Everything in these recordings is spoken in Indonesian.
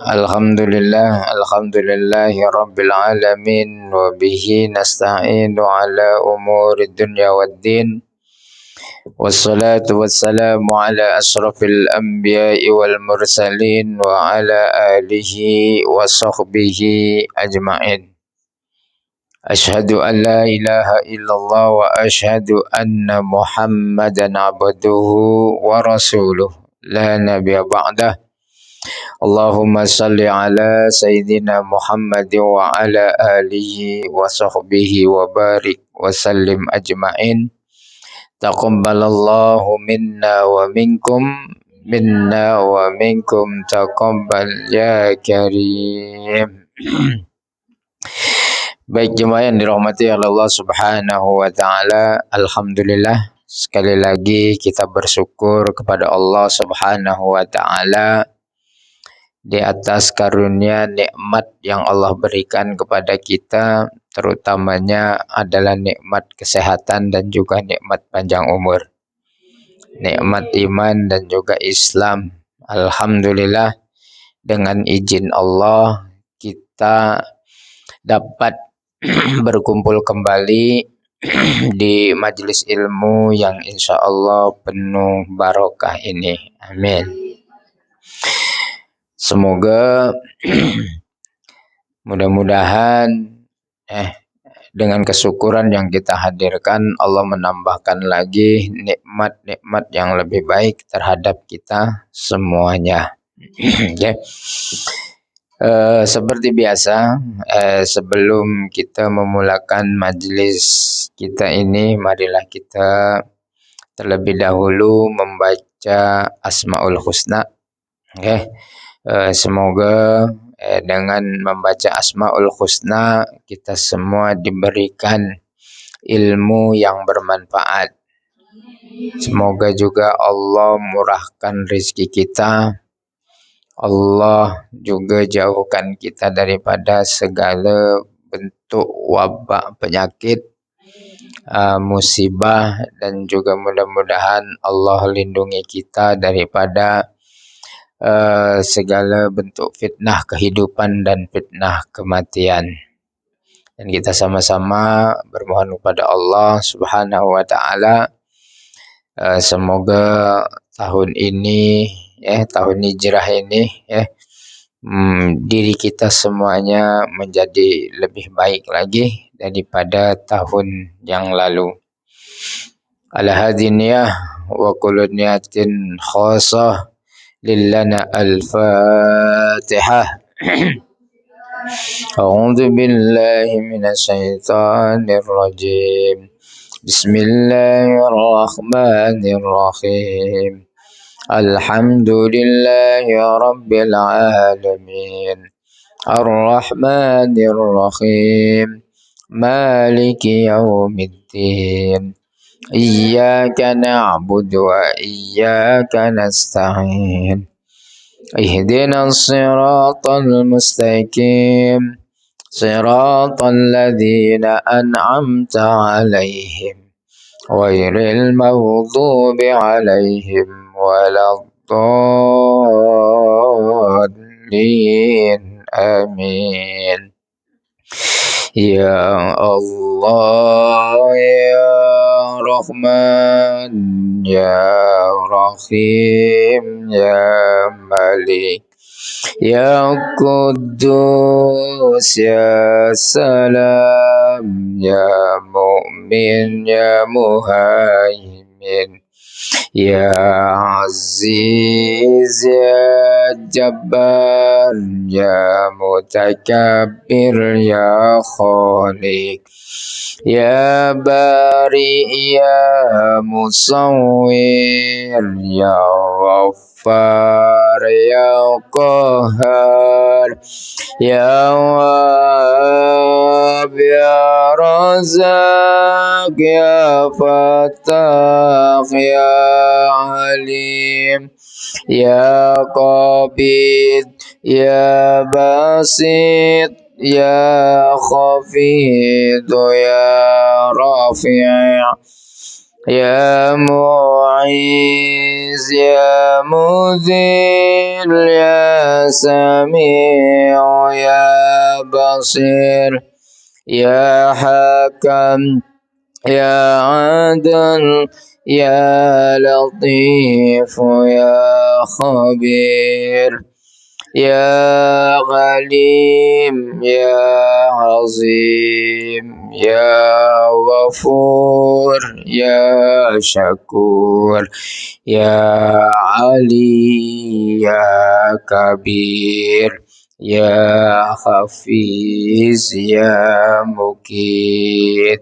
Alhamdulillahi rabbil alamin wa bihi nasta'inu ala umuri dunya waddin wassalatu wassalamu ala asrafil anbiya'i wal mursalin wa ala alihi wa sahbihi ajma'in. Ashhadu an la ilaha illallah wa ashhadu anna muhammadan abduhu wa rasuluh la nabiyya ba'dah. Allahumma salli ala Sayyidina Muhammad wa ala alihi wa sahbihi wa barik wa sallim ajma'in. Taqabbalallahu minna wa minkum taqabbal ya karim. Baik jemaah yang dirahmati Allah Subhanahu wa taala, alhamdulillah sekali lagi kita bersyukur kepada Allah Subhanahu wa taala di atas karunia nikmat yang Allah berikan kepada kita, terutamanya adalah nikmat kesehatan dan juga nikmat panjang umur, nikmat iman dan juga Islam. Alhamdulillah, dengan izin Allah kita dapat berkumpul kembali di majelis ilmu yang insya Allah penuh barokah ini. Amin. Semoga mudah-mudahan dengan kesyukuran yang kita hadirkan, Allah menambahkan lagi nikmat-nikmat yang lebih baik terhadap kita semuanya. Seperti biasa, sebelum kita memulakan majelis kita ini, marilah kita terlebih dahulu membaca Asmaul Husna. Semoga dengan membaca Asmaul Husna kita semua diberikan ilmu yang bermanfaat. Semoga juga Allah murahkan rezeki kita. Allah juga jauhkan kita daripada segala bentuk wabak penyakit, musibah, dan juga mudah-mudahan Allah lindungi kita daripada segala bentuk fitnah kehidupan dan fitnah kematian. Dan kita sama-sama bermohon kepada Allah Subhanahu wa taala, semoga tahun ini, tahun hijrah ini, diri kita semuanya menjadi lebih baik lagi daripada tahun yang lalu. Ala hadiniyah wa kullu niyatin khasah لنا الفاتحة. أعوذ بالله من الشيطان الرجيم. بسم الله الرحمن الرحيم. الحمد لله رب العالمين الرحمن الرحيم مالك يوم الدين إياك نعبد وإياك نستعين اهدنا الصراط المستقيم صراط الذين أنعمت عليهم غير المغضوب عليهم ولا الضالين آمين. Ya Allah, ya Rahman, ya Rahim, ya Malik, ya Quddus, ya Salam, ya Mu'min, ya Muhaimin, ya Aziz, ya Jabbar, ya Mutakabbir, ya Khaliq, ya Bari, ya Musawwir, ya Ghaffar, ya Qahhar, ya Wahhab, ya Razak, ya Fattah, ya Alim, ya Qabid, ya Basit, ya Khafid, ya Rafi', يا معيز يا مذل يا سميع يا بصير يا حكم يا عدل يا لطيف يا خبير يا غليم يا عظيم يا غفور يا شكور يا علي يا كبير يا حفيظ يا مكيد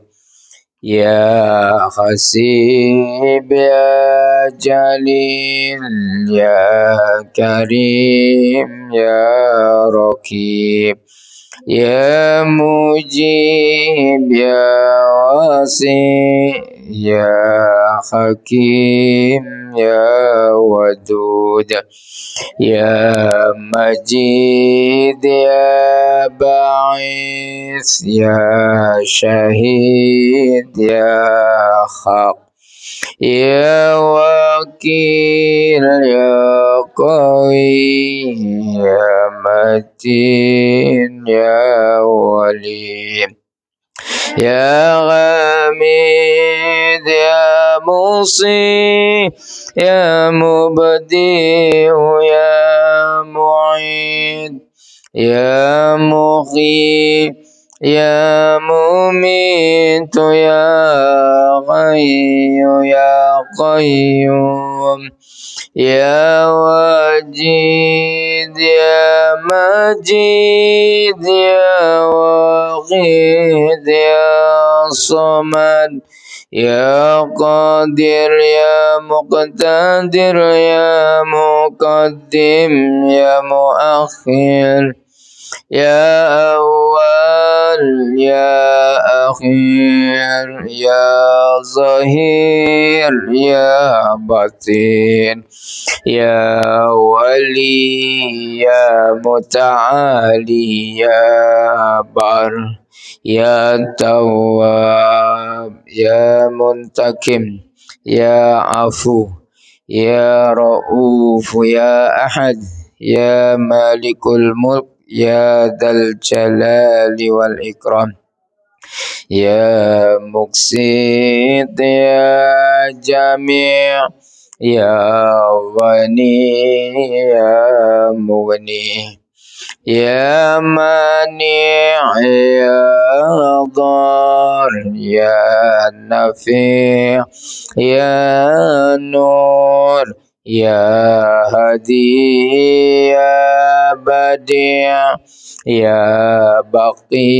يا حسيب يا جليل يا كريم يا رقيب يا مجيب يا واسع يا حكيم يا ودود يا مجيد يا بعيث يا شهيد يا حق يا وكيل يا قوي يا متين يا ولي يا غميد يا مصي يا مبدئ يا معيد يا مغيب يا مميت يا غي يا قيوم يا وجيد يا مجيد يا وغيد يا صمد يا قادر يا مقتدر يا مقدم يا مؤخر يا أول يا أخير يا ظهير يا بطين يا ولي يا متعالي يا بر يا تواب يا منتقم يا عفو يا رؤوف يا أحد يا مالك الملك يا ذا الجلال والإكرام يا مقسط يا جميع يا غني يا مغني يا مانع يا ضار يا نفيع يا نور يا هدي يا بديع يا بقي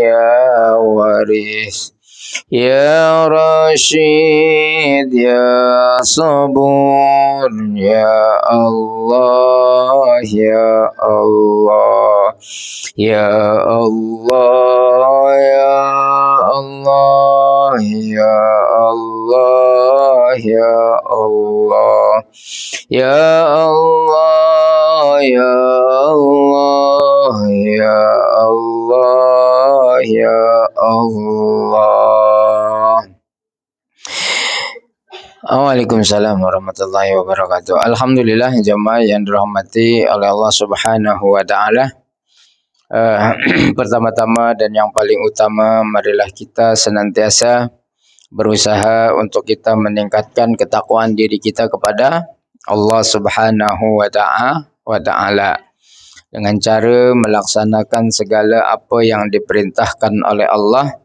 يا ورث يا رشيد يا صبور يا الله يا الله يا الله يا الله يا الله يا الله يا الله يا الله يا الله ya Allah. Waalaikumsalam warahmatullahi wabarakatuh. Alhamdulillah jemaah yang dirahmati oleh Allah Subhanahu wa taala. Pertama-tama dan yang paling utama, marilah kita senantiasa berusaha untuk kita meningkatkan ketakwaan diri kita kepada Allah Subhanahu wa taala dengan cara melaksanakan segala apa yang diperintahkan oleh Allah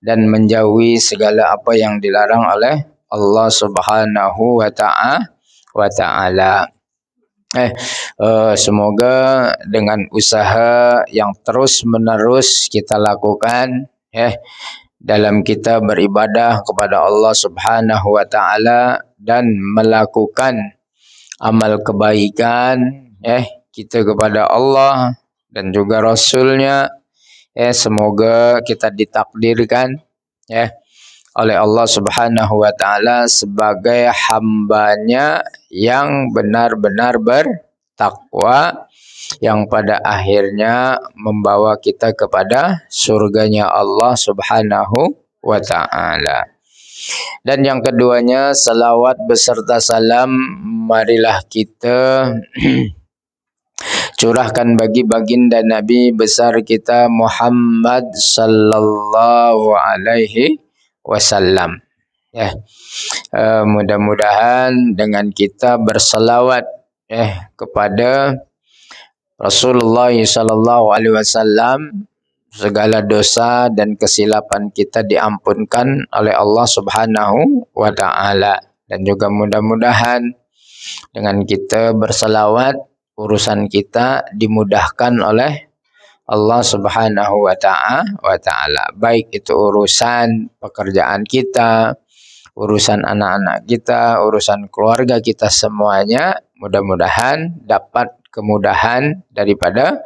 dan menjauhi segala apa yang dilarang oleh Allah Subhanahu wa taala. Semoga dengan usaha yang terus-menerus kita lakukan dalam kita beribadah kepada Allah Subhanahu wa taala dan melakukan amal kebaikan kita kepada Allah dan juga Rasulnya, semoga kita ditakdirkan oleh Allah Subhanahu wa taala sebagai hambanya yang benar-benar bertakwa, yang pada akhirnya membawa kita kepada surganya Allah Subhanahu wa taala. Dan yang keduanya, salawat beserta salam marilah kita curahkan bagi baginda Nabi besar kita Muhammad sallallahu alaihi wasallam. Ya, mudah-mudahan dengan kita berselawat kepada Rasulullah sallallahu alaihi wasallam, segala dosa dan kesilapan kita diampunkan oleh Allah Subhanahu wa taala. Dan juga mudah-mudahan dengan kita berselawat, urusan kita dimudahkan oleh Allah Subhanahu wa taala. Baik itu urusan pekerjaan kita, urusan anak-anak kita, urusan keluarga kita, semuanya mudah-mudahan dapat kemudahan daripada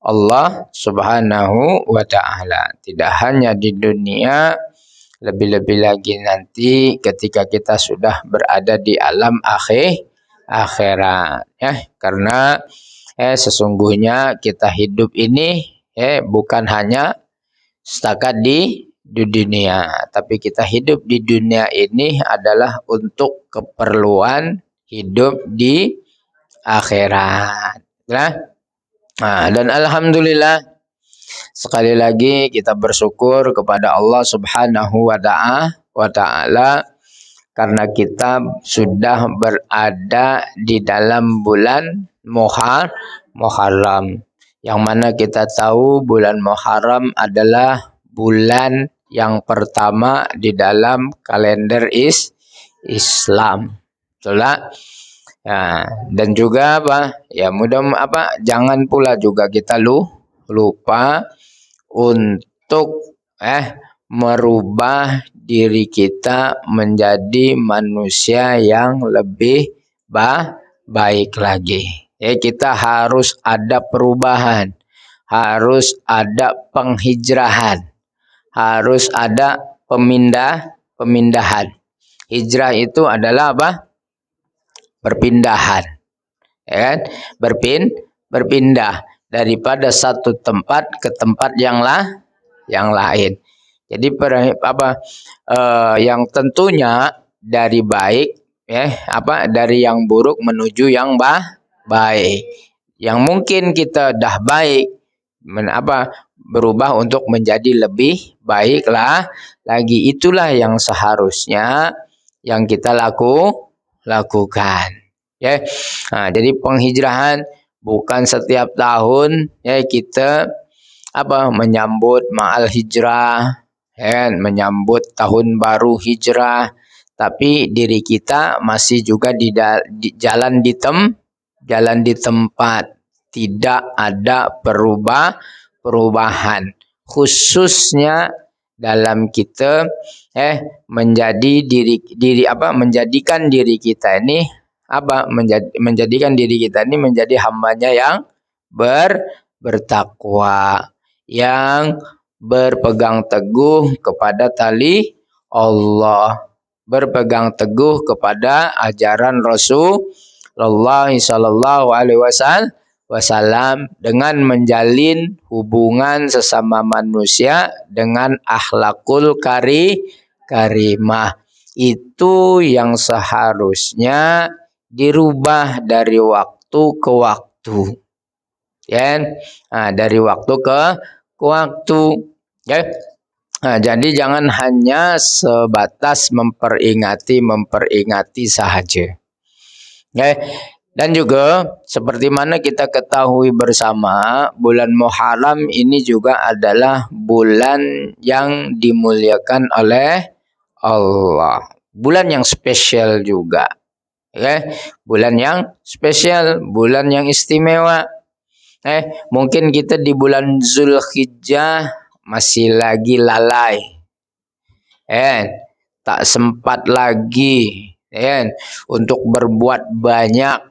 Allah Subhanahu wa taala. Tidak hanya di dunia, lebih-lebih lagi nanti ketika kita sudah berada di alam akhirat, ya. Karena sesungguhnya kita hidup ini bukan hanya setakat di dunia, tapi kita hidup di dunia ini adalah untuk keperluan hidup di akhirat. Dan alhamdulillah, sekali lagi kita bersyukur kepada Allah Subhanahu wa taala karena kita sudah berada di dalam bulan Muharram, yang mana kita tahu bulan Muharram adalah bulan yang pertama di dalam kalender Islam. Betul tak? Ya, dan juga jangan pula juga kita lupa untuk merubah diri kita menjadi manusia yang lebih baik lagi. Kita harus ada perubahan, harus ada penghijrahan, harus ada pemindahan. Hijrah itu adalah apa? Perpindahan, ya kan? Berpindah daripada satu tempat ke tempat yang lain. Jadi yang tentunya dari baik, dari yang buruk menuju yang baik. Yang mungkin kita dah baik, berubah untuk menjadi lebih baiklah lagi. Itulah yang seharusnya yang kita lakukan. Ya. Jadi penghijrahan bukan setiap tahun kita menyambut ma'al hijrah, menyambut tahun baru hijrah, tapi diri kita masih juga jalan di tempat, tidak ada perubahan, khususnya dalam kita menjadikan diri kita ini menjadikan diri kita ini menjadi hambanya yang bertakwa, yang berpegang teguh kepada tali Allah, berpegang teguh kepada ajaran Rasulullah sallallahu alaihi wasallam, dengan menjalin hubungan sesama manusia dengan akhlakul karimah. Itu yang seharusnya dirubah dari waktu ke waktu. Dari waktu ke waktu. Jadi jangan hanya sebatas memperingati sahaja. Dan juga seperti mana kita ketahui bersama, bulan Muharram ini juga adalah bulan yang dimuliakan oleh Allah. Bulan yang spesial juga. Bulan yang spesial, bulan yang istimewa. Mungkin kita di bulan Zulhijjah masih lagi lalai. Tak sempat lagi untuk berbuat banyak,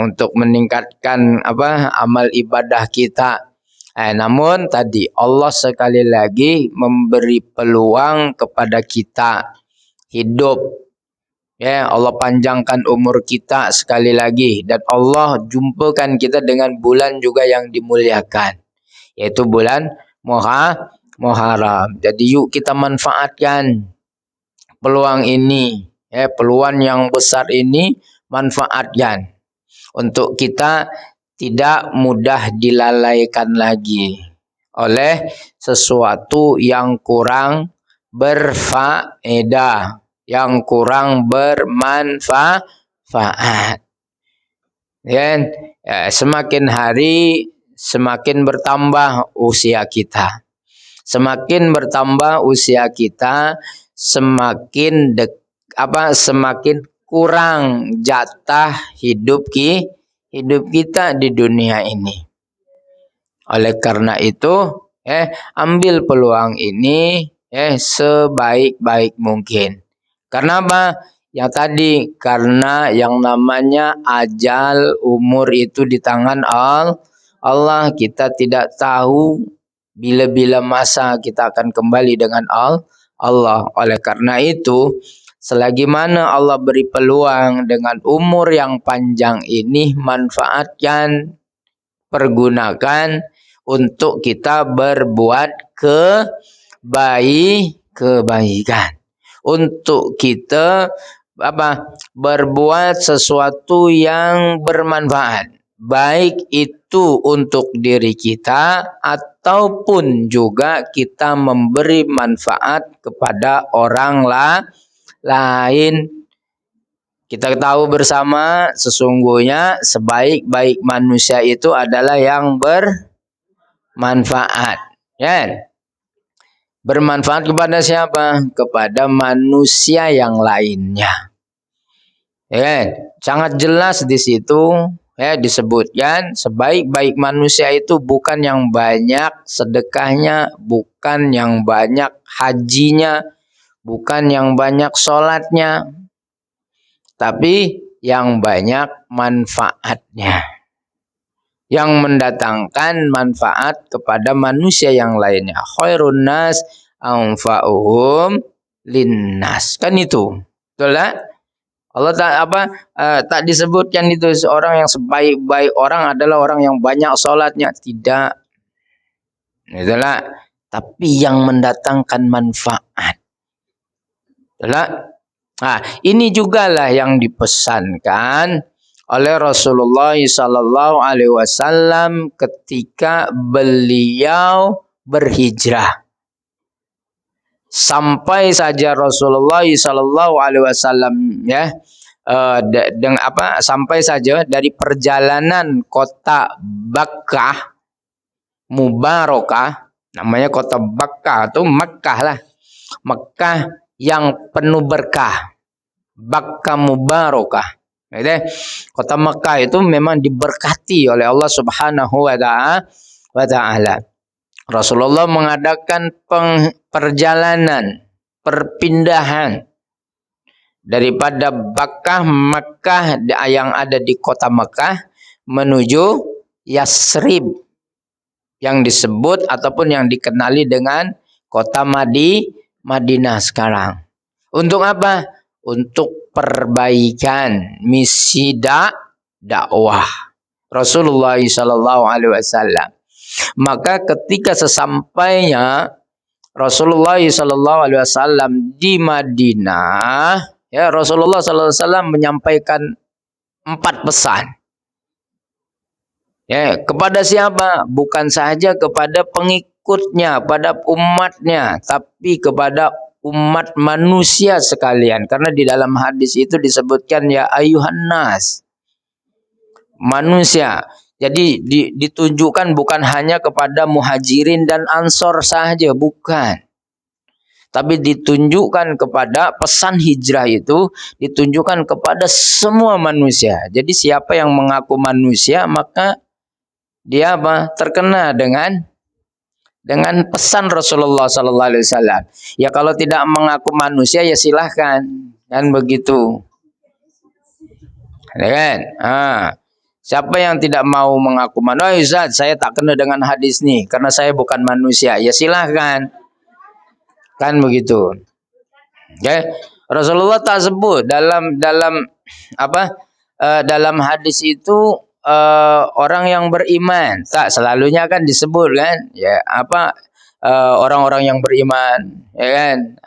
untuk meningkatkan amal ibadah kita. Namun tadi Allah sekali lagi memberi peluang kepada kita hidup. Allah panjangkan umur kita sekali lagi, dan Allah jumpakan kita dengan bulan juga yang dimuliakan, yaitu bulan Muharram. Jadi yuk kita manfaatkan peluang ini, peluang yang besar ini manfaatkan untuk kita tidak mudah dilalaikan lagi oleh sesuatu yang kurang berfaedah, yang kurang bermanfaat. Ya, semakin hari semakin bertambah usia kita. Semakin bertambah usia kita, semakin semakin kurang jatah hidup kita di dunia ini. Oleh karena itu, ambil peluang ini sebaik-baik mungkin. Karena apa? Yang tadi, karena yang namanya ajal umur itu di tangan Allah, kita tidak tahu bila-bila masa kita akan kembali dengan Allah. Oleh karena itu, selagi mana Allah beri peluang dengan umur yang panjang ini, manfaatkan, pergunakan untuk kita berbuat kebaikan. Untuk kita berbuat sesuatu yang bermanfaat, baik itu untuk diri kita ataupun juga kita memberi manfaat kepada orang lain. Kita tahu bersama sesungguhnya sebaik-baik manusia itu adalah yang bermanfaat. Ya. Bermanfaat kepada siapa? Kepada manusia yang lainnya. Ya, sangat jelas di situ disebutkan sebaik-baik manusia itu bukan yang banyak sedekahnya, bukan yang banyak hajinya, bukan yang banyak sholatnya, tapi yang banyak manfaatnya, yang mendatangkan manfaat kepada manusia yang lainnya. Khairun nas anfa'uhum linnas. Kan itu. Betul tak? Allah tak disebutkan itu seorang yang sebaik-baik orang adalah orang yang banyak sholatnya. Tidak. Itulah. Tapi yang mendatangkan manfaat. Itulah. Nah, ini jugalah yang dipesankan oleh Rasulullah SAW ketika beliau berhijrah. Sampai saja Rasulullah SAW sampai saja dari perjalanan kota Bakkah Mubarakah, namanya kota Bakkah atau Makkah lah, Makkah yang penuh berkah, Bakkah Mubarakah. Kota Makkah itu memang diberkati oleh Allah Subhanahu wa Ta'ala. Rasulullah mengadakan perjalanan, perpindahan daripada Makkah yang ada di kota Makkah menuju Yasrib yang disebut ataupun yang dikenali dengan kota Madinah sekarang. Untuk apa? Untuk perbaikan misi dakwah Rasulullah SAW. Maka ketika sesampainya Rasulullah SAW di Madinah, Rasulullah SAW menyampaikan 4 pesan. Kepada siapa? Bukan saja kepada pengikutnya, pada umatnya, tapi kepada umat manusia sekalian. Karena di dalam hadis itu disebutkan ya ayuhan nas, manusia. Jadi ditunjukkan bukan hanya kepada muhajirin dan ansor saja, bukan. Tapi ditunjukkan kepada pesan hijrah itu ditunjukkan kepada semua manusia. Jadi siapa yang mengaku manusia maka dia terkena dengan pesan Rasulullah SAW. Ya kalau tidak mengaku manusia ya silahkan, kan begitu. Kan? Siapa yang tidak mau mengaku manusia, Ustaz, saya tak kena dengan hadis nih karena saya bukan manusia. Ya silahkan, kan begitu. Rasulullah tak sebut dalam hadis itu orang yang beriman, tak selalunya kan disebut kan, orang-orang yang beriman, ya kan.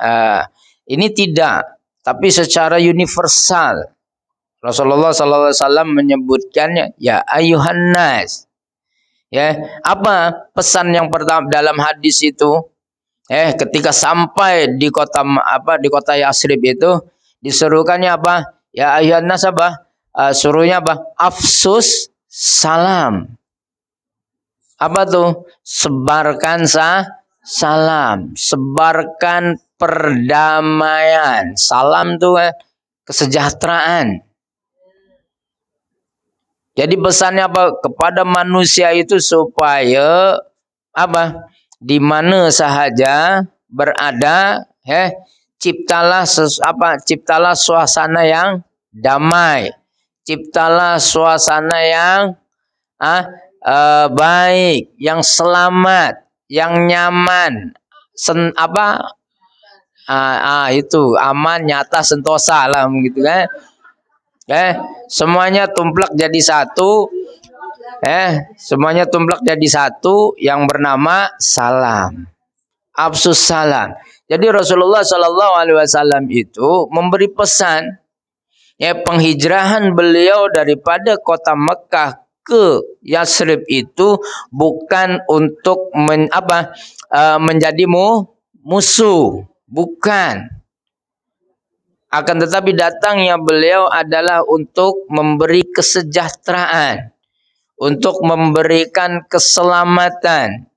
Ini tidak, tapi secara universal. Rasulullah SAW menyebutkannya, ya ayuhan nas. Ya, apa pesan yang pertama dalam hadis itu? Ketika sampai di kota Yasrib itu disuruhkannya apa? Ya ayuhan nas apa? Suruhnya apa? Afsus salam. Apa tuh? Sebarkan salam, sebarkan perdamaian. Salam tuh kesejahteraan. Jadi pesannya apa? Kepada manusia itu supaya apa? Di mana sahaja berada, ciptalah ciptalah suasana yang damai. Ciptalah suasana yang baik, yang selamat, yang nyaman. Itu aman, nyata, sentosa lah gitu kan. Semuanya tumplek jadi satu. Semuanya tumplek jadi satu yang bernama salam. Afsus salam. Jadi Rasulullah SAW itu memberi pesan, penghijrahan beliau daripada kota Mekah ke Yasrib itu bukan untuk menjadi musuh, bukan. Akan tetapi datangnya beliau adalah untuk memberi kesejahteraan, untuk memberikan keselamatan.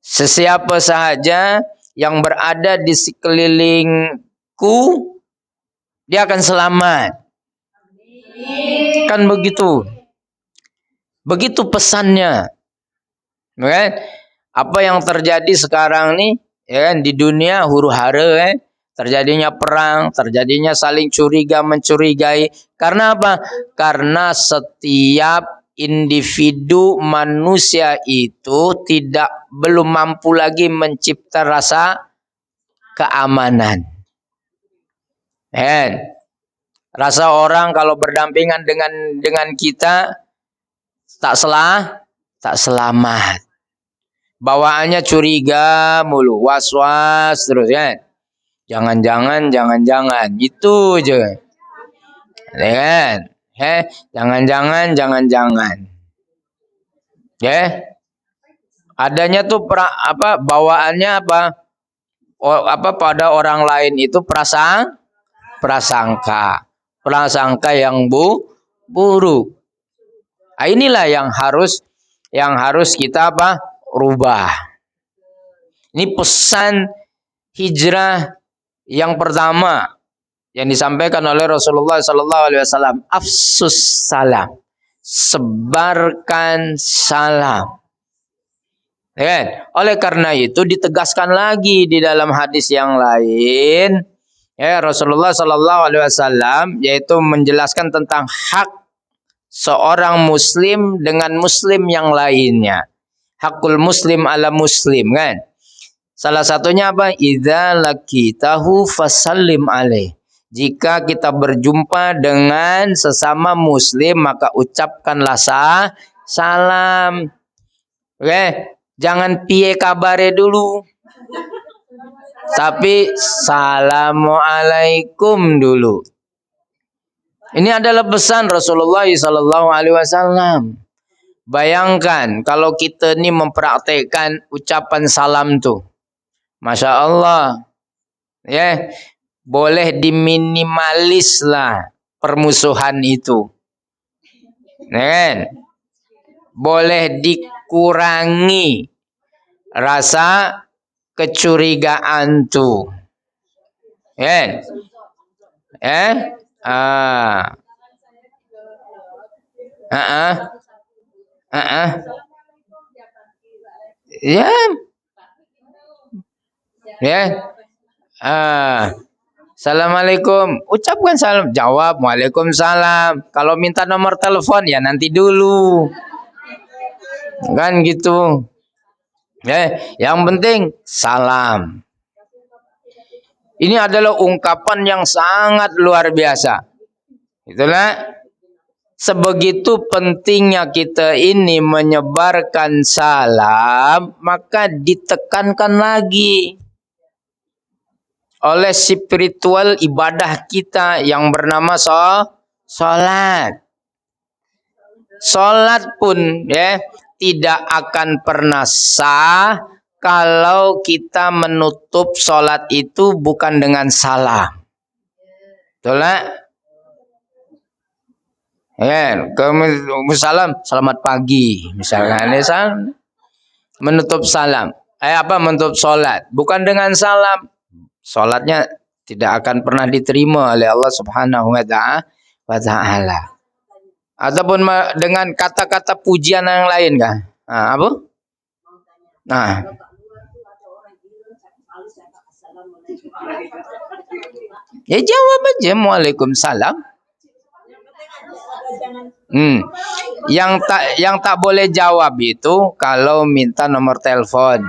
Sesiapa sahaja yang berada di sekelilingku, dia akan selamat. Kan begitu. Begitu pesannya. Apa yang terjadi sekarang nih, di dunia huru-hara, terjadinya perang, terjadinya saling curiga mencurigai. Karena apa? Karena setiap individu manusia itu belum mampu lagi mencipta rasa keamanan. Rasa orang kalau berdampingan dengan kita tak selamat. Bawaannya curiga mulu, was-was terus kan. Jangan-jangan itu aja. Kan? Jangan-jangan. Adanya tuh bawaannya pada orang lain itu prasangka yang buruk. Inilah yang harus kita rubah. Ini pesan hijrah yang pertama yang disampaikan oleh Rasulullah SAW. Afsus salam, sebarkan salam. Oleh karena itu ditegaskan lagi di dalam hadis yang lain, Rasulullah SAW yaitu menjelaskan tentang hak seorang muslim dengan muslim yang lainnya. Hakul muslim ala muslim kan. Salah satunya apa? Idza laqitahu fasallim alaih. Jika kita berjumpa dengan sesama muslim maka ucapkanlah salam. Jangan piye kabare dulu. Tapi assalamualaikum dulu. Ini adalah pesan Rasulullah SAW. Bayangkan kalau kita ini mempraktekkan ucapan salam tuh. Masya Allah. Boleh diminimalis lah permusuhan itu. Boleh dikurangi rasa kecurigaan tuh. Assalamualaikum. Ucapkan salam. Jawab waalaikumsalam. Kalau minta nomor telepon ya nanti dulu. Kan gitu. Yang penting salam. Ini adalah ungkapan yang sangat luar biasa. Itulah sebegitu pentingnya kita ini menyebarkan salam, maka ditekankan lagi. oleh spiritual ibadah kita yang bernama salat. Salat pun ya tidak akan pernah sah kalau kita menutup salat itu bukan dengan salam. Betul tak? Ya, salam, selamat pagi misalkan, menutup salam. Menutup salat bukan dengan salam. Salatnya tidak akan pernah diterima oleh Allah Subhanahu wa taala. Ataupun dengan kata-kata pujian yang lain kah? Apa? Nah. Ya jawab aja Waalaikumsalam. Yang tak boleh jawab itu kalau minta nomor telepon.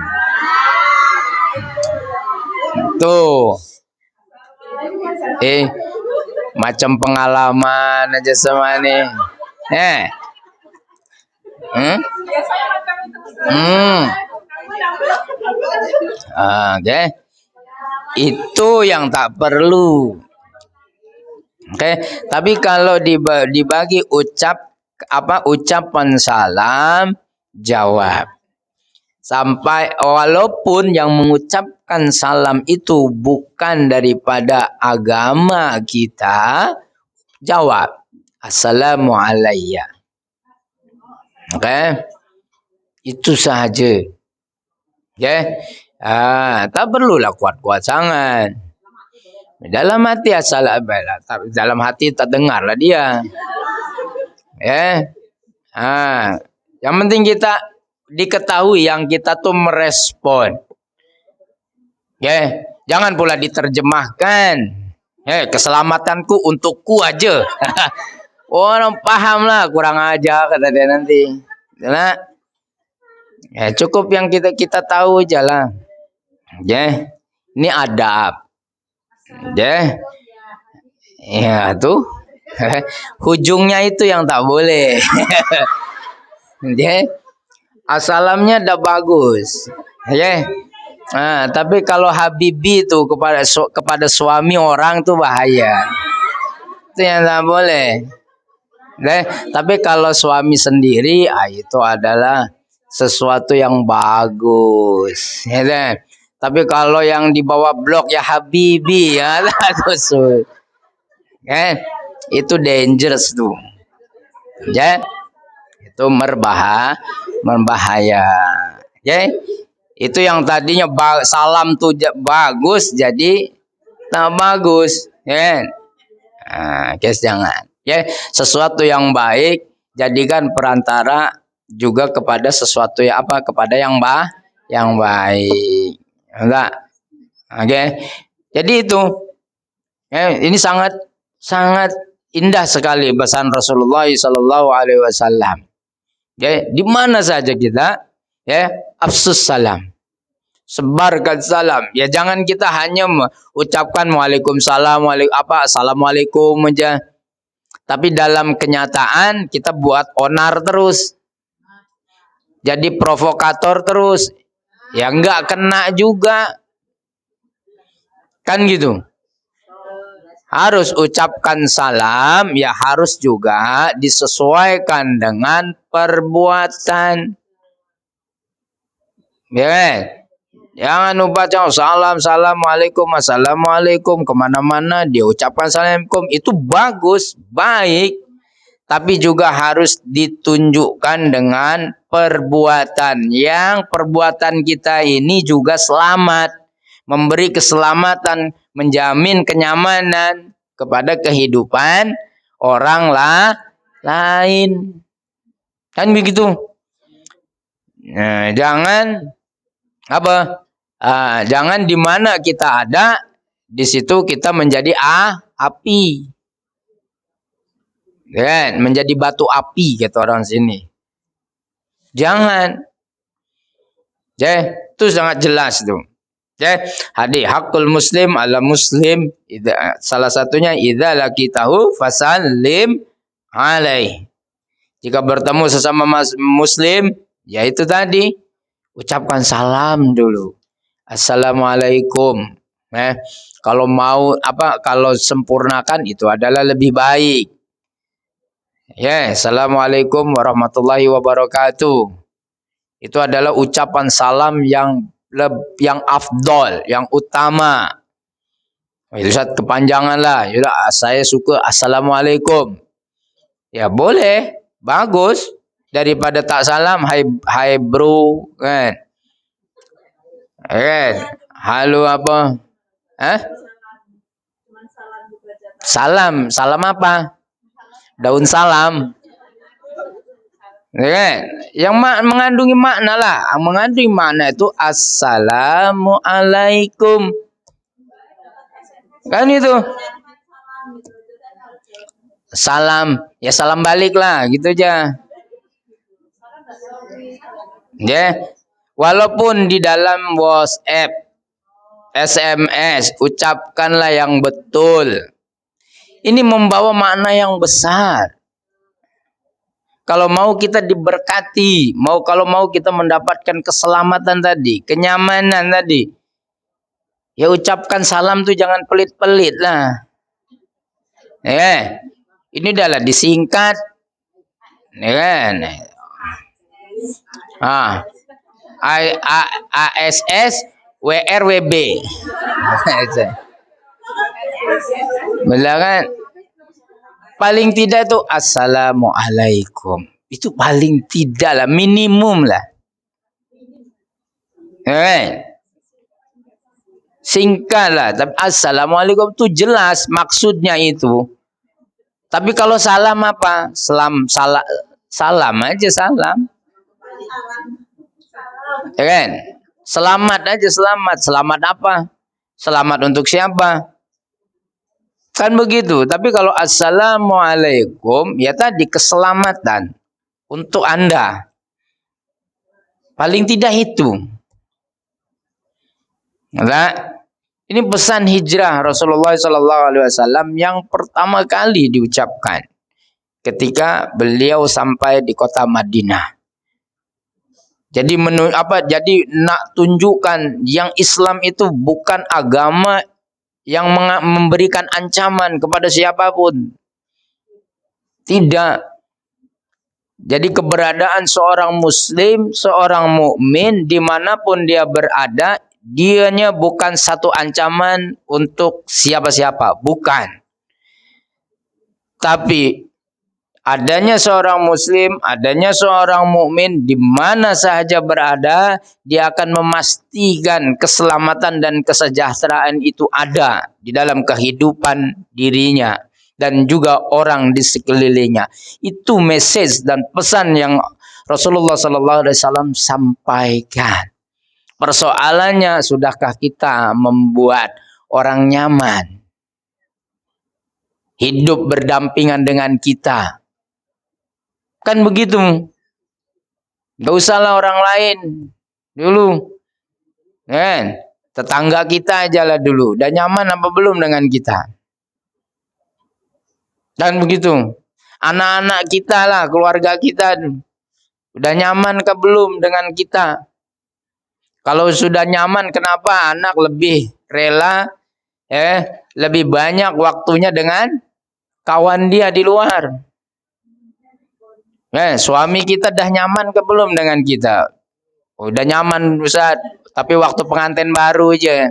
Tuh. Macam pengalaman aja sama nih. Oke. Itu yang tak perlu. Oke, tapi kalau dibagi ucapan salam, jawab. Sampai walaupun yang mengucapkan salam itu bukan daripada agama kita, jawab. Assalamu alayya. Oke. Itu saja. Oke. Tak perlulah kuat-kuat sangat. Dalam hati dalam hati tak dengarlah dia. Yang penting kita diketahui yang kita tuh merespon. Jangan pula diterjemahkan. Keselamatanku untukku aja. Orang paham lah, kurang aja kata dia nanti. Nah, cukup yang kita tahu aja lah. Ini adab. Ya tuh. Hujungnya itu yang tak boleh. Asalamnya dah bagus. Tapi kalau habibi itu kepada suami orang tuh bahaya. Itu yang tak boleh. Tapi kalau suami sendiri, itu adalah sesuatu yang bagus. Tapi kalau yang di bawah blok ya habibi ya, itu dangerous tuh. Itu berbahaya. Itu yang tadinya salam tuh bagus jadi tak bagus. Jangan. Sesuatu yang baik jadikan perantara juga kepada sesuatu kepada yang baik. Enggak. Jadi itu. Ini sangat indah sekali pesan Rasulullah sallallahu alaihi wasallam. Di mana saja kita, afsus salam. Sebarkan salam. Jangan kita hanya mengucapkan waalaikumsalam, assalamualaikum aja. Tapi dalam kenyataan kita buat onar terus. Jadi provokator terus. Enggak kena juga. Kan gitu. Harus ucapkan salam, harus juga disesuaikan dengan perbuatan. Jangan lupa salam, assalamualaikum, assalamualaikum, kemana-mana dia ucapkan assalamualaikum, itu bagus, baik. Tapi juga harus ditunjukkan dengan perbuatan. Yang perbuatan kita ini juga selamat. Memberi keselamatan, menjamin kenyamanan kepada kehidupan orang lain. Kan begitu. Jangan jangan di mana kita ada, di situ kita menjadi api. Menjadi batu api kata orang sini. Jangan. Itu sangat jelas tuh. Hadis hakul muslim ala muslim, salah satunya idza laqitahu fasallim alaih. Jika bertemu sesama muslim, itu tadi ucapkan salam dulu. Assalamualaikum. Kalau mau kalau sempurnakan itu adalah lebih baik. Ya, Assalamualaikum warahmatullahi wabarakatuh. Itu adalah ucapan salam yang afdol, yang utama. Itu saat kepanjangan lah. Yaudah, saya suka Assalamualaikum. Ya boleh, bagus. Daripada tak salam, hai bro, kan? Halo apa? Hah? Salam apa? Daun salam. Yang mengandungi makna lah. Mengandungi makna itu Assalamualaikum. Kan itu. Salam. Ya salam balik lah. Gitu aja. Ya. Walaupun di dalam WhatsApp, SMS, ucapkanlah yang betul. Ini membawa makna yang besar. Kalau mau kita diberkati, kalau mau kita mendapatkan keselamatan tadi, kenyamanan tadi, ya ucapkan salam tuh jangan pelit-pelit lah. Ini adalah disingkat, kan? ASS WRWB. Benar kan? Paling tidak tuh Assalamualaikum. Itu paling tidak lah, minimum lah. Singkat lah. Tapi Assalamualaikum itu jelas maksudnya itu. Tapi kalau salam apa? Salam aja salam. Ya kan? Selamat aja selamat. Selamat apa? Selamat untuk siapa? Kan begitu. Tapi kalau Assalamualaikum, ya tadi keselamatan untuk Anda. Paling tidak itu. Nah, ini pesan hijrah Rasulullah SAW yang pertama kali diucapkan ketika beliau sampai di kota Madinah. Jadi nak tunjukkan yang Islam itu bukan agama yang memberikan ancaman kepada siapapun. Tidak. Jadi keberadaan seorang muslim, seorang mukmin dimanapun dia berada, dianya bukan satu ancaman untuk siapa-siapa. Bukan. Tapi adanya seorang muslim, adanya seorang mukmin di mana saja berada, dia akan memastikan keselamatan dan kesejahteraan itu ada di dalam kehidupan dirinya dan juga orang di sekelilingnya. Itu message dan pesan yang Rasulullah SAW sampaikan. Persoalannya, sudahkah kita membuat orang nyaman hidup berdampingan dengan kita? Kan begitu. Gak usahlah orang lain dulu. Kan? Tetangga kita aja lah dulu. Udah nyaman apa belum dengan kita? Dan begitu. Anak-anak kita lah, keluarga kita. Udah nyaman ke belum dengan kita? Kalau sudah nyaman, kenapa anak lebih rela, lebih banyak waktunya dengan kawan dia di luar? Suami kita dah nyaman ke belum dengan kita? Udah nyaman Ustaz, tapi waktu pengantin baru aja.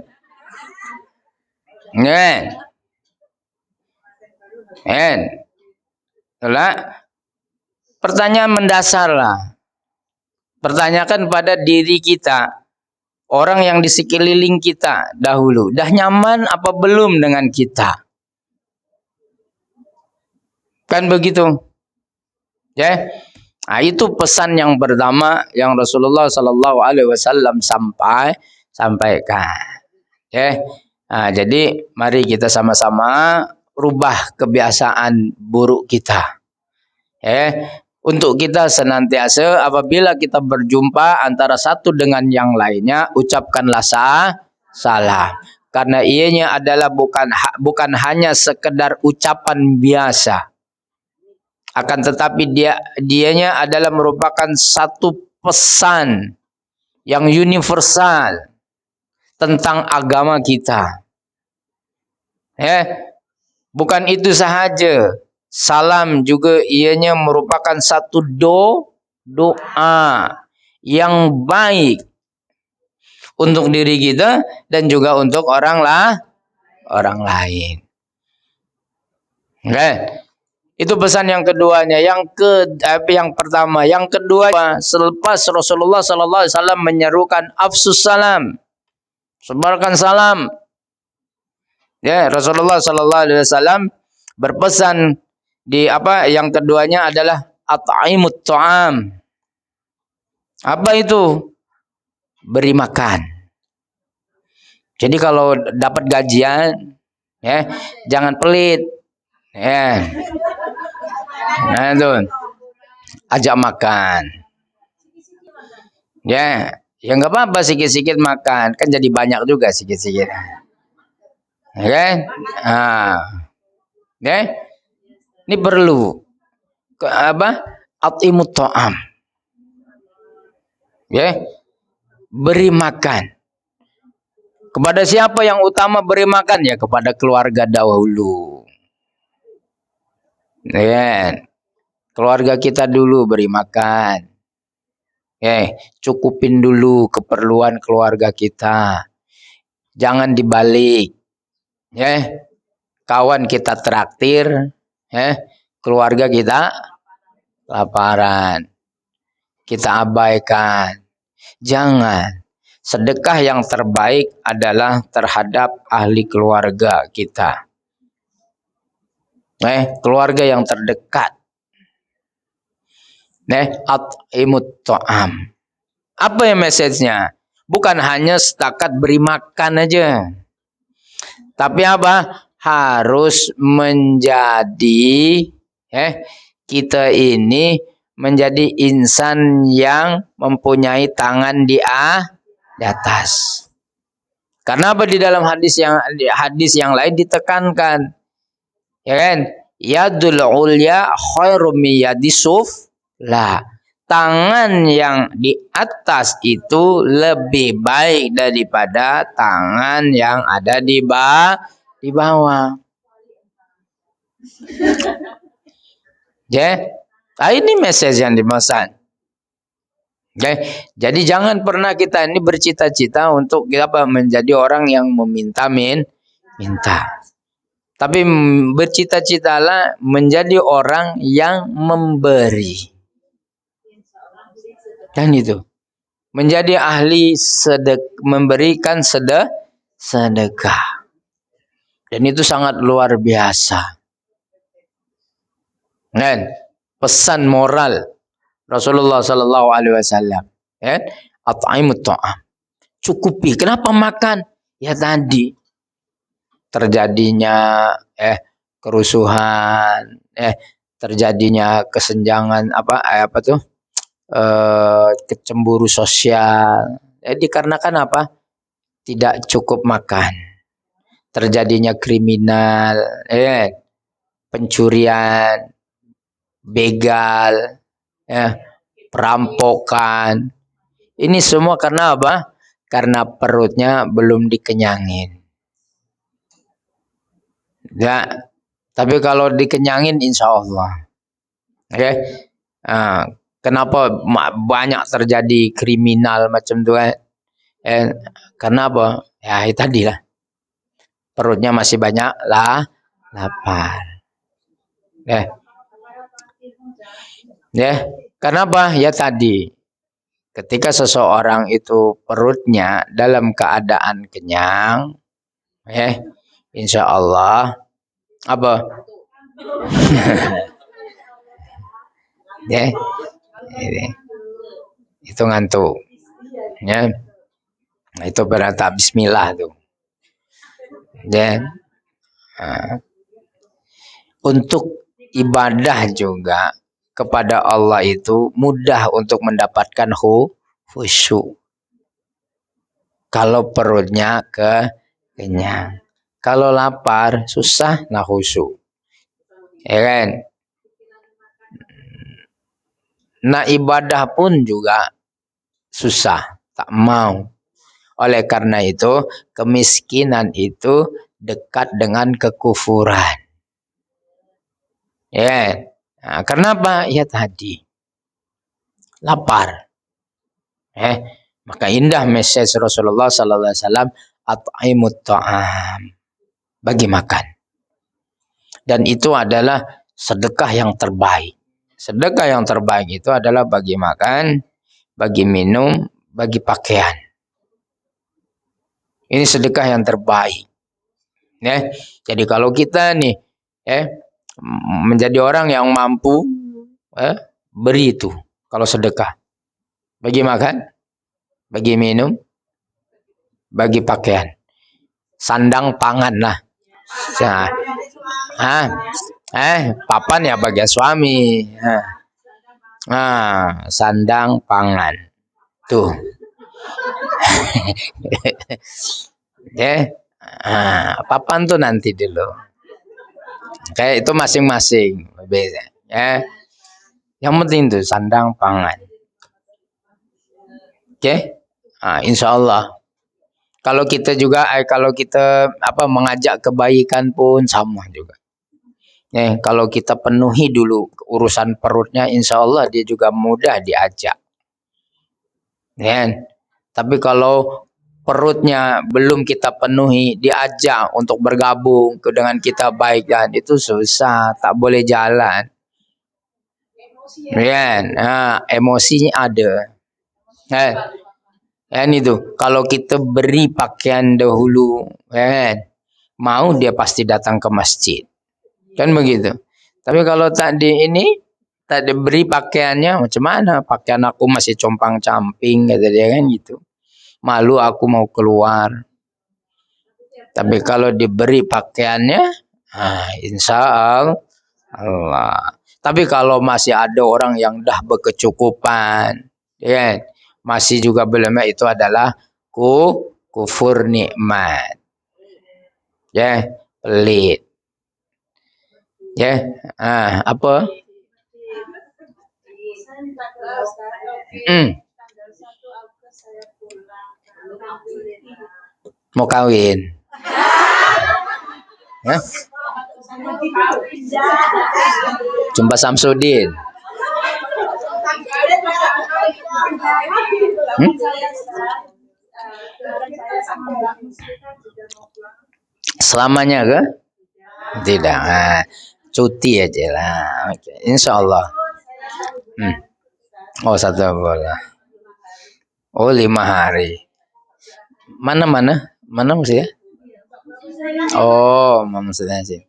Pertanyaan mendasar lah. Pertanyakan pada diri kita, orang yang di sekeliling kita dahulu, dah nyaman apa belum dengan kita? Kan begitu? Ya, nah, itu pesan yang pertama yang Rasulullah SAW sampaikan. Ya, nah, jadi mari kita sama-sama rubah kebiasaan buruk kita. Untuk kita senantiasa apabila kita berjumpa antara satu dengan yang lainnya, ucapkanlah salam. Karena ianya adalah bukan hanya sekedar ucapan biasa. Akan tetapi dianya adalah merupakan satu pesan yang universal tentang agama kita. Ya, bukan itu sahaja. Salam juga ianya merupakan satu doa yang baik untuk diri kita dan juga untuk orang lain. Oke. Itu pesan yang keduanya. Yang pertama, yang kedua, selepas Rasulullah sallallahu alaihi wasallam menyerukan afsus salam, sebarkan salam. Ya, Rasulullah sallallahu alaihi wasallam berpesan yang keduanya adalah at'imut ta'am. Apa itu? Beri makan. Jadi kalau dapat gajian, ya, jangan pelit. Ya. Nah, itu. Ajak makan. Ya, ya enggak apa-apa sikit-sikit makan, kan jadi banyak juga sikit-sikit. Oke? Oke? Ini perlu At'imut ta'am. Ya. Beri makan. Kepada siapa yang utama beri makan? Ya kepada keluarga dahulu. Ya. Keluarga kita dulu beri makan. Cukupin dulu keperluan keluarga kita. Jangan dibalik. Kawan kita traktir, keluarga kita laparan. Kita abaikan. Jangan. Sedekah yang terbaik adalah terhadap ahli keluarga kita. Keluarga yang terdekat. At'imut ta'am. Apa ya message-nya? Bukan hanya setakat beri makan aja. Tapi apa? Harus menjadi kita ini menjadi insan yang mempunyai tangan di atas. Karena apa? Di dalam hadis yang lain ditekankan, ya kan? Yadul ulya khairum yadis sufla. Tangan yang di atas itu lebih baik daripada tangan yang ada di bawah. Ini message yang dimaksud. Jadi jangan pernah kita ini bercita-cita untuk menjadi orang yang minta. Tapi bercita-citalah menjadi orang yang memberi. Dan itu. Menjadi ahli memberikan sedekah. Dan itu sangat luar biasa. Dan pesan moral Rasulullah sallallahu alaihi wasallam, at'imut ta'am. Cukupi. Kenapa makan? Ya tadi terjadinya kerusuhan, terjadinya kesenjangan kecemburu sosial. Dikarenakan apa? Tidak cukup makan. Terjadinya kriminal, pencurian, begal, perampokan. Ini semua karena apa? Karena perutnya belum dikenyangin. Ya, tapi kalau dikenyangin insya Allah. Kenapa banyak terjadi kriminal macam itu? Karena apa? Ya tadi lah. Perutnya masih banyak lapar. Kenapa? Ya tadi. Ketika seseorang itu perutnya dalam keadaan kenyang, insya Allah itu ngantuk. Itu berarti bismillah tuh. Untuk ibadah juga kepada Allah itu mudah untuk mendapatkan khusyuk. Kalau perutnya kenyang. Kalau lapar susah khusyuk. Ya kan? Nah ibadah pun juga susah, tak mau. Oleh karena itu kemiskinan itu dekat dengan kekufuran. Ya. Nah, kenapa? Ya tadi lapar. Maka indah message Rasulullah sallallahu alaihi wasallam, at'imut ta'am. Bagi makan. Dan itu adalah sedekah yang terbaik. Sedekah yang terbaik itu adalah bagi makan, bagi minum, bagi pakaian. Ini sedekah yang terbaik. Ya. Jadi kalau kita nih menjadi orang yang mampu, beri itu kalau sedekah. Bagi makan, bagi minum, bagi pakaian. Sandang pangan lah. Papan ya bagi suami. Sandang pangan. Tuh. Papan tuh nanti dulu. Kayak itu masing-masing beda. Yang penting tuh sandang pangan. Insya Allah. Kalau kita juga, mengajak kebaikan pun sama juga. Kalau kita penuhi dulu urusan perutnya, insya Allah dia juga mudah diajak. Tapi kalau perutnya belum kita penuhi, diajak untuk bergabung dengan kita baik, dan itu susah, tak boleh jalan. Emosinya ada. Itu kalau kita beri pakaian dahulu, mau dia pasti datang ke masjid, kan begitu. Tapi kalau tak diberi pakaiannya, macam mana? Pakaian aku masih compang-camping, kata dia kan gitu. Malu aku mau keluar. Tapi kalau diberi pakaiannya, insya Allah. Tapi kalau masih ada orang yang dah berkecukupan, masih juga belum, itu adalah kufur nikmat. Pelit. Apa? Mau kawin. Jumpa Samsudin. Selamanya ke? Tidak. Cuti aja lah. Insya Allah. Oh, 1 bulan. Oh, 5 hari. Mana maksudnya? Oh, maksudnya sih.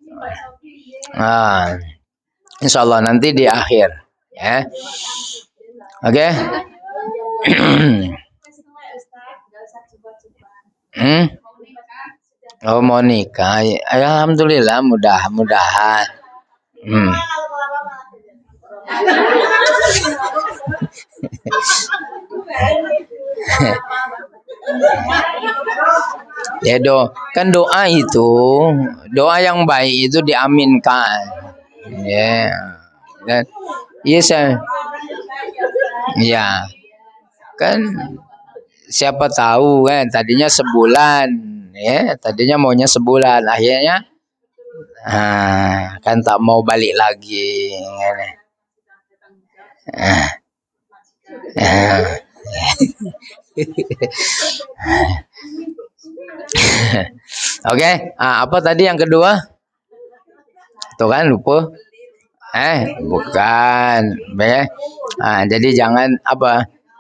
Insya Allah nanti di akhir, ya. Oke. Oh, mau nikah. Alhamdulillah, mudah-mudahan. Kan doa itu, doa yang baik itu diaminkan. Kan siapa tahu kan tadinya sebulan, tadinya maunya sebulan, akhirnya kan tak mau balik lagi. Oke, apa tadi yang kedua? Tuh kan lupa. Bukan. Jadi jangan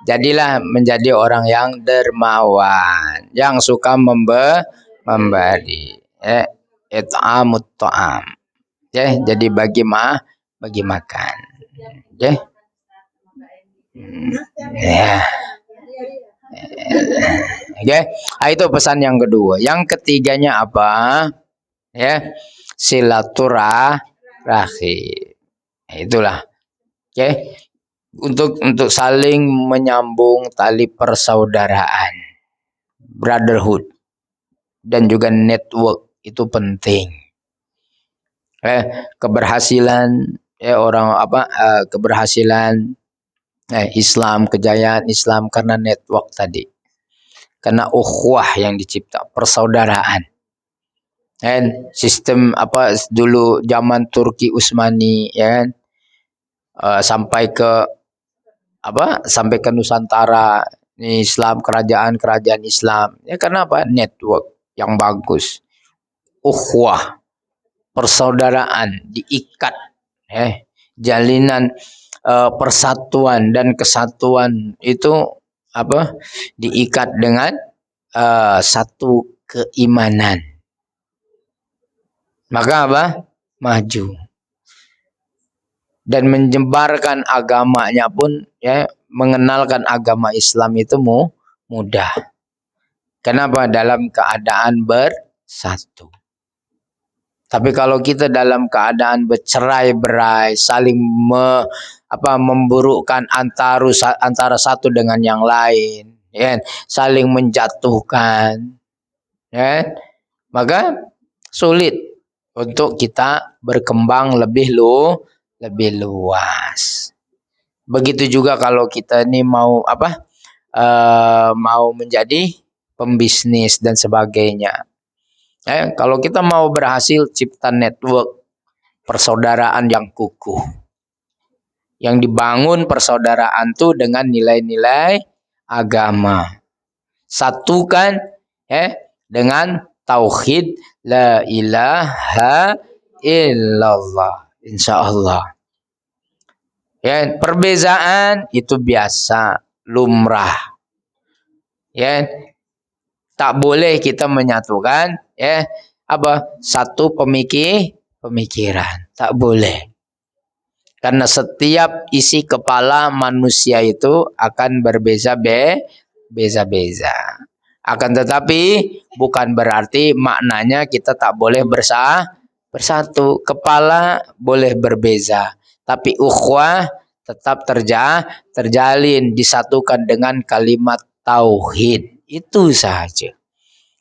jadilah menjadi orang yang dermawan, yang suka memberi. It'amut ta'am. Jadi bagi makan. Itu pesan yang kedua. Yang ketiganya apa? Silaturahim. Itulah. Untuk saling menyambung tali persaudaraan, brotherhood, dan juga network itu penting. Keberhasilan keberhasilan Islam, kejayaan Islam karena network tadi, karena ukhuwah yang dicipta, persaudaraan. Kan sistem apa dulu zaman Turki Utsmani ya kan. Sampai ke apa sampai ke Nusantara Islam, kerajaan-kerajaan Islam ya karena apa network yang bagus, ukhuwah, persaudaraan diikat, jalinan persatuan dan kesatuan itu apa diikat dengan satu keimanan, maka apa maju dan menyebarkan agamanya pun ya mengenalkan agama Islam itu mudah. Kenapa? Dalam keadaan bersatu. Tapi kalau kita dalam keadaan bercerai-berai, saling memburukkan antara satu dengan yang lain, ya, saling menjatuhkan, ya, maka sulit untuk kita berkembang lebih luas. Begitu juga kalau kita ini mau mau menjadi pembisnis dan sebagainya. Kalau kita mau berhasil cipta network persaudaraan yang kukuh, yang dibangun persaudaraan tuh dengan nilai-nilai agama, satukan dengan tauhid la ilaha illallah, insya Allah. Ya, perbezaan itu biasa, lumrah. Ya, tak boleh kita menyatukan satu pemikiran, tak boleh. Karena setiap isi kepala manusia itu akan berbeza-beza. Akan tetapi bukan berarti maknanya kita tak boleh bersatu. Kepala boleh berbeza, tapi ukhuwah tetap terjalin, disatukan dengan kalimat tauhid. Itu saja.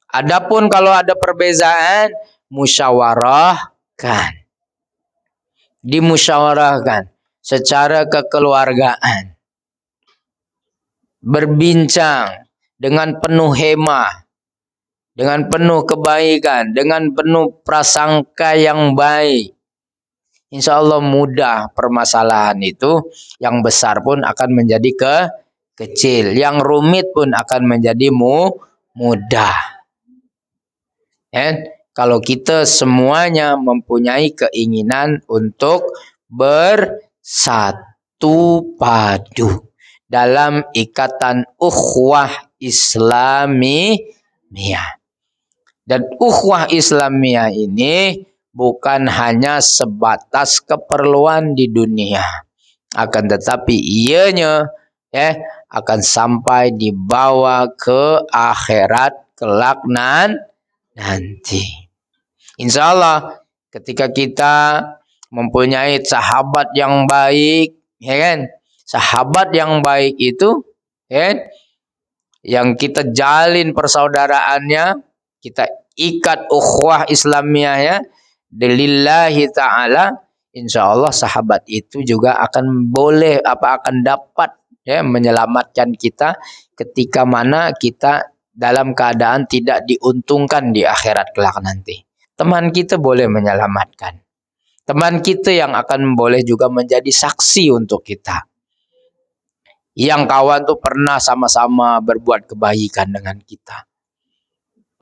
Adapun kalau ada perbezaan, musyawarahkan. Dimusyawarahkan secara kekeluargaan. Berbincang dengan penuh hemah, dengan penuh kebaikan, dengan penuh prasangka yang baik. Insya Allah mudah permasalahan itu. Yang besar pun akan menjadi kecil. Yang rumit pun akan menjadi mudah. Kalau kita semuanya mempunyai keinginan untuk bersatu padu dalam ikatan ukhuwah Islamiyah. Dan ukhuwah Islamiyah ini bukan hanya sebatas keperluan di dunia, akan tetapi ianya akan sampai dibawa ke akhirat kelak nanti. Insya Allah ketika kita mempunyai sahabat yang baik, ya kan? Sahabat yang baik itu, yang kita jalin persaudaraannya, kita ikat ukhuwah Islamiyahnya, lillahi ta'ala, insya Allah sahabat itu juga akan dapat menyelamatkan kita ketika mana kita dalam keadaan tidak diuntungkan di akhirat kelak nanti. Teman kita boleh menyelamatkan. Teman kita yang akan boleh juga menjadi saksi untuk kita. Yang kawan tuh pernah sama-sama berbuat kebaikan dengan kita.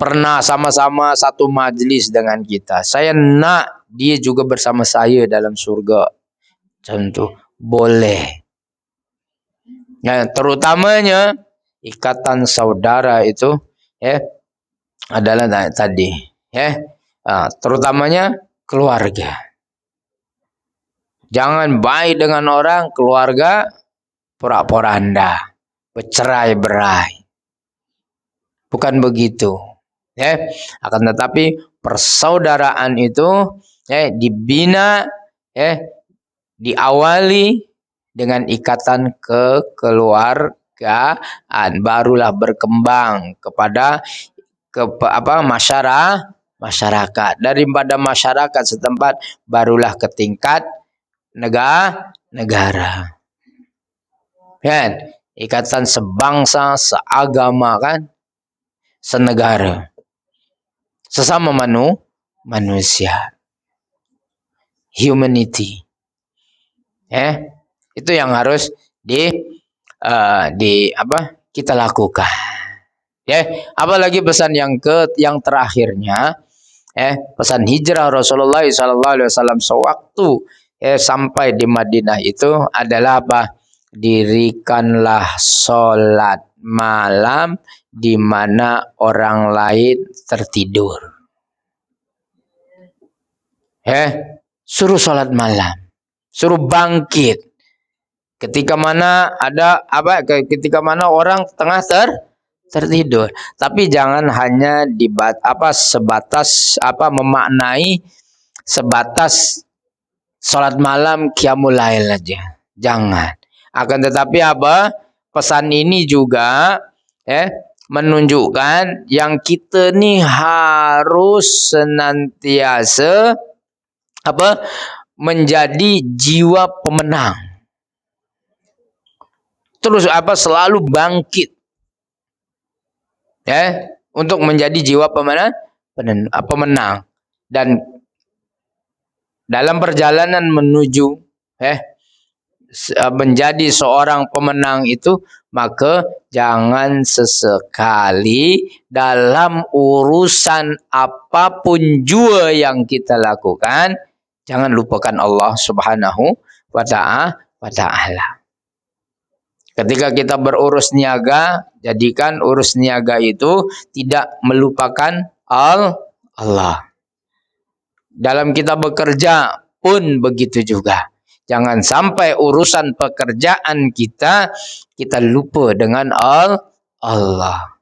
Pernah sama-sama satu majelis dengan kita. Saya nak dia juga bersama saya dalam surga. Contoh, boleh. Nah, terutamanya ikatan saudara itu adalah tadi terutamanya keluarga. Jangan baik dengan orang keluarga porak-poranda, bercerai-berai. Bukan begitu. Akan tetapi persaudaraan itu dibina, diawali dengan ikatan kekeluargaan, barulah berkembang kepada masyarakat. Daripada masyarakat setempat barulah ke tingkat negara. Kan? Ikatan sebangsa, seagama kan? Senegara. Sesama manusia. Humanity. Itu yang harus kita lakukan. Apalagi pesan yang terakhirnya, pesan hijrah Rasulullah SAW sewaktu sampai di Madinah itu adalah apa? Dirikanlah sholat malam di mana orang lain tertidur. Suruh sholat malam, suruh bangkit. Ketika mana orang tengah tertidur. Tapi jangan hanya sebatas memaknai sebatas sholat malam qiyamul lail aja. Jangan. Akan tetapi pesan ini juga menunjukkan yang kita ni harus senantiasa menjadi jiwa pemenang. Terus selalu bangkit. Untuk menjadi jiwa pemenang. Dan dalam perjalanan menuju menjadi seorang pemenang itu, maka jangan sesekali dalam urusan apapun jua yang kita lakukan, jangan lupakan Allah Subhanahu wa ta'ala. Ketika kita berurus niaga, jadikan urus niaga itu tidak melupakan Allah. Dalam kita bekerja pun begitu juga. Jangan sampai urusan pekerjaan kita lupa dengan Allah.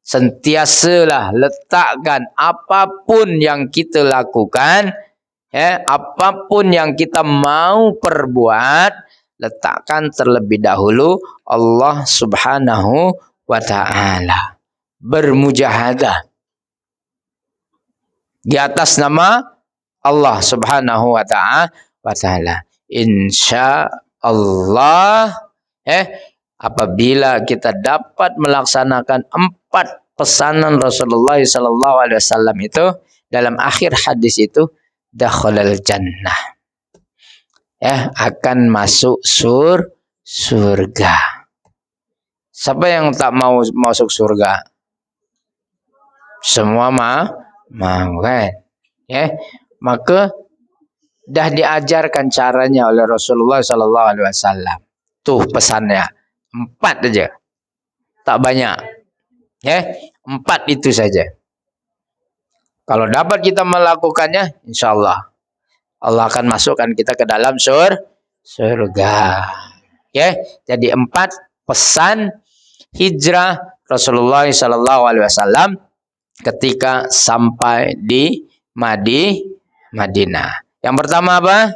Sentiasalah letakkan apapun yang kita lakukan, apapun yang kita mau perbuat, letakkan terlebih dahulu Allah Subhanahu wa ta'ala. Bermujahadah di atas nama Allah Subhanahu wa ta'ala. Insya Allah apabila kita dapat melaksanakan 4 pesanan Rasulullah SAW itu, dalam akhir hadis itu, dakhalal jannah, akan masuk surga. Siapa yang tak mau masuk surga? Semua mau kan? Maka dah diajarkan caranya oleh Rasulullah SAW. Tuh pesannya 4 aja, tak banyak. 4 itu saja. Kalau dapat kita melakukannya, insya Allah Allah akan masukkan kita ke dalam surga. Jadi 4 pesan hijrah Rasulullah SAW ketika sampai di Madinah. Yang pertama apa?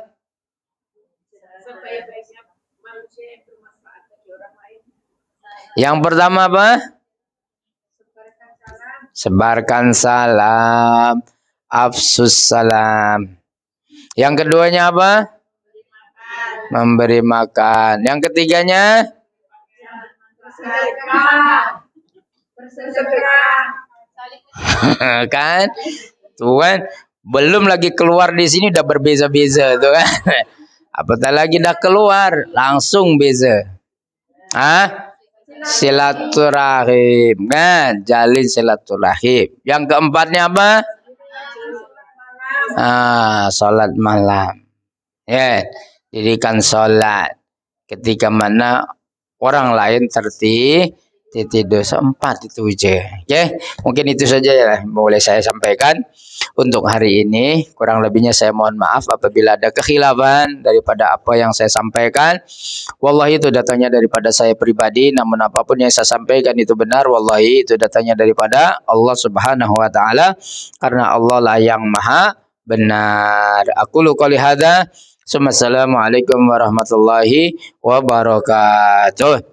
Yang pertama apa? Sebarkan salam, afsus salam. Yang keduanya apa? Memberi makan. Yang ketiganya? Kan? Tuh kan? Belum lagi keluar di sini udah berbeza-beza tuh kan. Apatah lagi dah keluar langsung beza. Silaturahim. Kan? Jalin silaturahim. Yang keempatnya apa? Salat malam. Dirikan salat ketika mana orang lain tertidur. 4 itu aja. Mungkin itu saja ya boleh saya sampaikan untuk hari ini. Kurang lebihnya saya mohon maaf apabila ada kekhilafan daripada apa yang saya sampaikan. Wallahi itu datangnya daripada saya pribadi, namun apapun yang saya sampaikan itu benar, wallahi itu datangnya daripada Allah Subhanahu wa ta'ala, karena Allah lah yang maha benar. Aku qouli hadza. Assalamualaikum warahmatullahi wabarakatuh.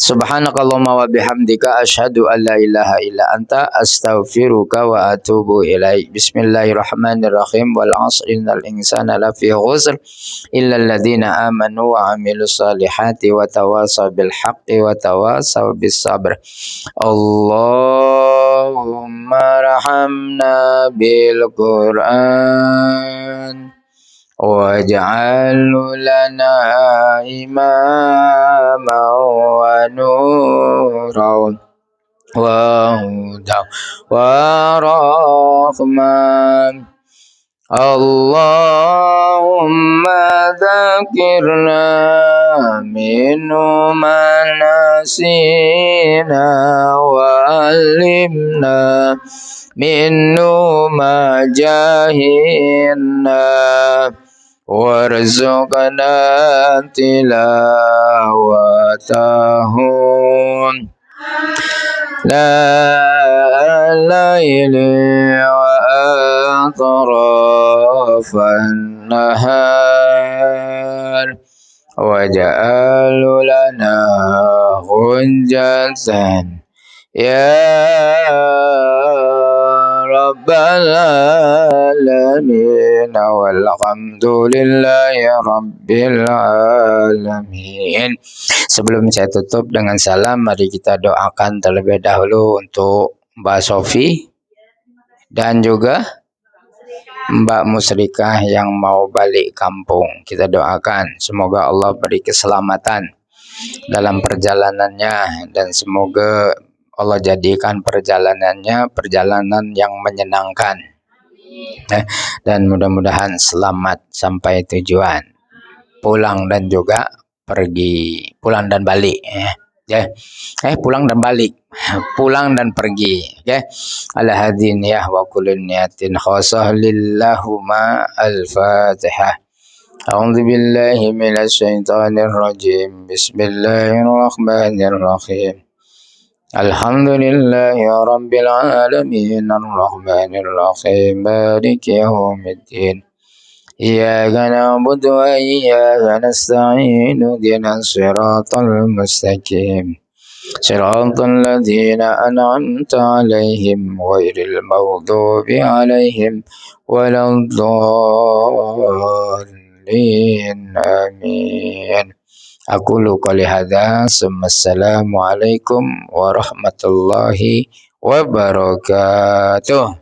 Subhanakallahumma wa bihamdika asyhadu an la ilaha illa anta astaghfiruka wa atubu ilaik. Bismillahirrahmanirrahim. Wal 'asri innal insana lafi khusr illa alladziina amanu wa 'amilus solihati wa tawasaw bil haqqi wa tawasaw bis sabr. Allahumma rahamna bil Qur'an waj'alhu lana imama wa nuran wa hudan wa rahman. Allahumma dzakirna minhu ma nasina wa 'allimna minhu ma jahilna warzuqna tilawatahu la laili wa atrafan nahar waj'al lana hujjatan ya rabbal alamin walhamdulillahi rabbil alamin. Sebelum saya tutup dengan salam, mari kita doakan terlebih dahulu untuk Mbak Sofi dan juga Mbak Musrikah yang mau balik kampung. Kita doakan semoga Allah beri keselamatan dalam perjalanannya dan semoga Allah jadikan perjalanannya perjalanan yang menyenangkan dan mudah-mudahan selamat sampai tujuan, pulang dan juga pergi, pulang dan balik pulang dan balik, pulang dan pergi. Ala hadin ya wa kullun niyatin khasah lillahumma al-fatihah. A'udzu billahi minasy syaithanir rajim. Bismillahirrahmanirrahim. Alhamdulillahi rabbil alamin arrahmanir rahim maliki yaumiddin. Iyyaka na'budu wa iyyaka nasta'in ihdinas siratal mustaqim. Siratal ladzina an'amta 'alaihim ghairil maghdubi 'alaihim waladdallin. Amin. Aku qouli hadza, assalamualaikum warahmatullahi wabarakatuh.